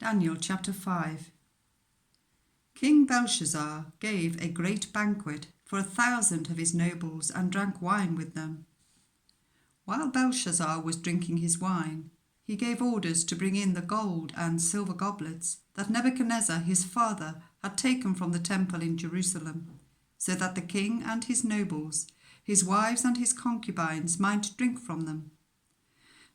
Daniel chapter 5. King Belshazzar gave a great banquet for 1,000 of his nobles and drank wine with them. While Belshazzar was drinking his wine, he gave orders to bring in the gold and silver goblets that Nebuchadnezzar his father had taken from the temple in Jerusalem, so that the king and his nobles, his wives and his concubines might drink from them.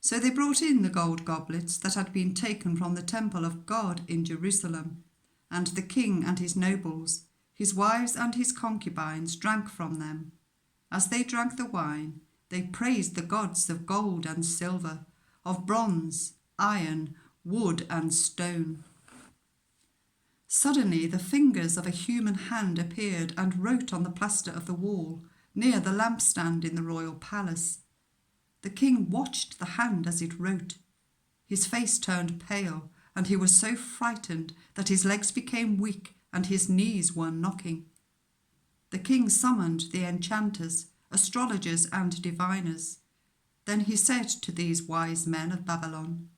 So they brought in the gold goblets that had been taken from the temple of God in Jerusalem, and the king and his nobles, his wives and his concubines drank from them. As they drank the wine, they praised the gods of gold and silver, of bronze, iron, wood and stone. Suddenly the fingers of a human hand appeared and wrote on the plaster of the wall near the lampstand in the royal palace. The king watched the hand as it wrote. His face turned pale, and he was so frightened that his legs became weak and his knees were knocking. The king summoned the enchanters, astrologers and diviners. Then he said to these wise men of Babylon,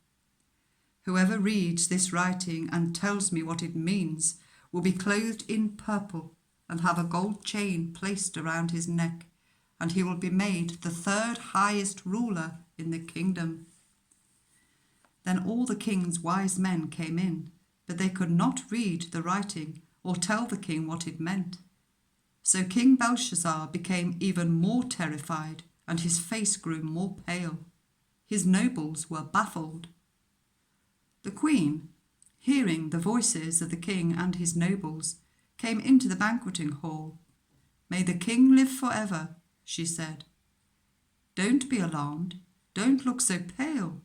"Whoever reads this writing and tells me what it means will be clothed in purple and have a gold chain placed around his neck, and he will be made the third highest ruler in the kingdom." Then all the king's wise men came in, but they could not read the writing or tell the king what it meant. So King Belshazzar became even more terrified, and his face grew more pale. His nobles were baffled. The queen, hearing the voices of the king and his nobles, came into the banqueting hall. "May the king live forever," she said. "Don't be alarmed. Don't look so pale.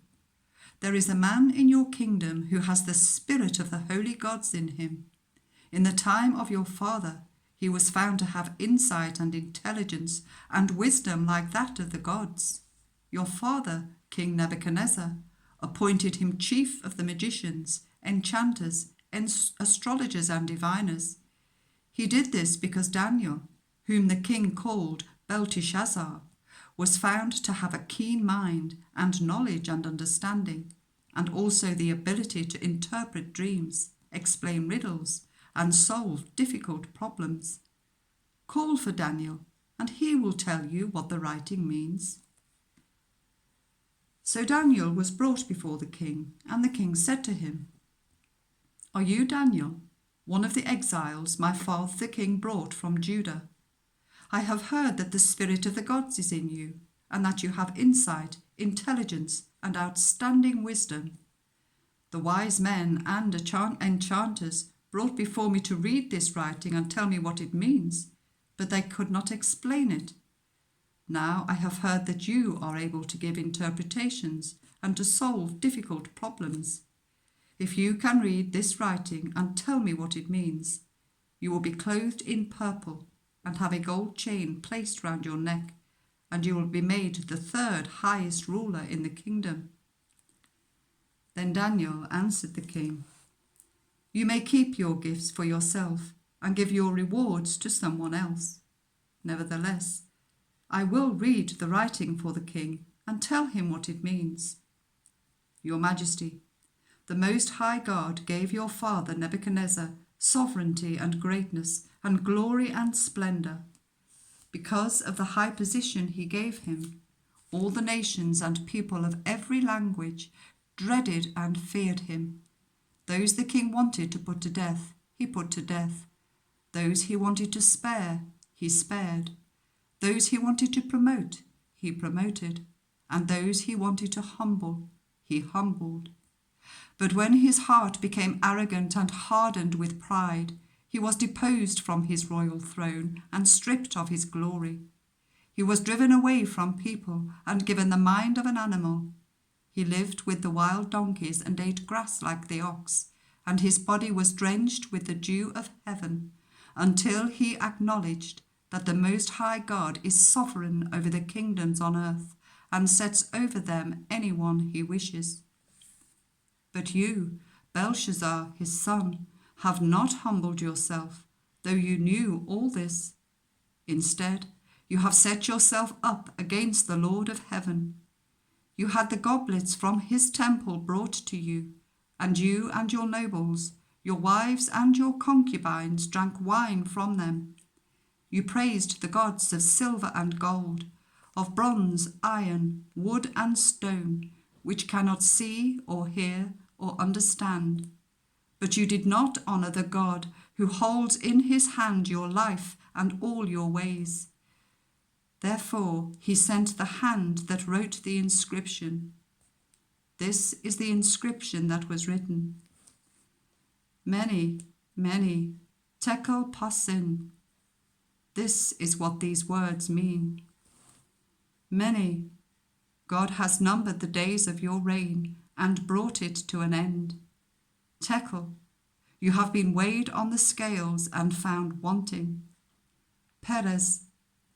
There is a man in your kingdom who has the spirit of the holy gods in him. In the time of your father, he was found to have insight and intelligence and wisdom like that of the gods. Your father, King Nebuchadnezzar, appointed him chief of the magicians, enchanters, astrologers and diviners. He did this because Daniel, whom the king called Belteshazzar, was found to have a keen mind and knowledge and understanding, and also the ability to interpret dreams, explain riddles, and solve difficult problems. Call for Daniel, and he will tell you what the writing means." So Daniel was brought before the king, and the king said to him, "Are you Daniel, one of the exiles my father the king brought from Judah? I have heard that the spirit of the gods is in you, and that you have insight, intelligence, and outstanding wisdom. The wise men and enchanters brought before me to read this writing and tell me what it means, but they could not explain it. Now I have heard that you are able to give interpretations and to solve difficult problems. If you can read this writing and tell me what it means, you will be clothed in purple and have a gold chain placed round your neck, and you will be made the third highest ruler in the kingdom." Then Daniel answered the king, "You may keep your gifts for yourself and give your rewards to someone else. Nevertheless, I will read the writing for the king and tell him what it means. Your Majesty, the Most High God gave your father Nebuchadnezzar sovereignty and greatness and glory and splendor. Because of the high position he gave him, all the nations and people of every language dreaded and feared him. Those the king wanted to put to death, he put to death. Those he wanted to spare, he spared. Those he wanted to promote, he promoted. And those he wanted to humble, he humbled. But when his heart became arrogant and hardened with pride, he was deposed from his royal throne and stripped of his glory. He was driven away from people and given the mind of an animal. He lived with the wild donkeys and ate grass like the ox, and his body was drenched with the dew of heaven, until he acknowledged that the Most High God is sovereign over the kingdoms on earth and sets over them anyone he wishes. But you, Belshazzar, his son, have not humbled yourself, though you knew all this. Instead, you have set yourself up against the Lord of heaven. You had the goblets from his temple brought to you, and you and your nobles, your wives and your concubines drank wine from them. You praised the gods of silver and gold, of bronze, iron, wood and stone, which cannot see or hear or understand. But you did not honour the God who holds in his hand your life and all your ways. Therefore he sent the hand that wrote the inscription. This is the inscription that was written: Many, many, tekel pasin. This is what these words mean. Many, God has numbered the days of your reign and brought it to an end. Tekel, you have been weighed on the scales and found wanting. Perez,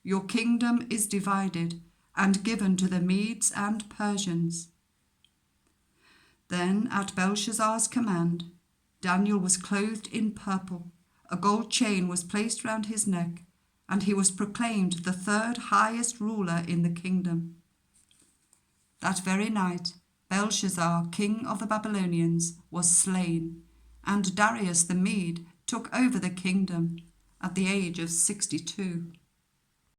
your kingdom is divided and given to the Medes and Persians. Then, at Belshazzar's command, Daniel was clothed in purple, a gold chain was placed round his neck, and he was proclaimed the third highest ruler in the kingdom. That very night, Belshazzar, king of the Babylonians, was slain, and Darius the Mede took over the kingdom at the age of 62.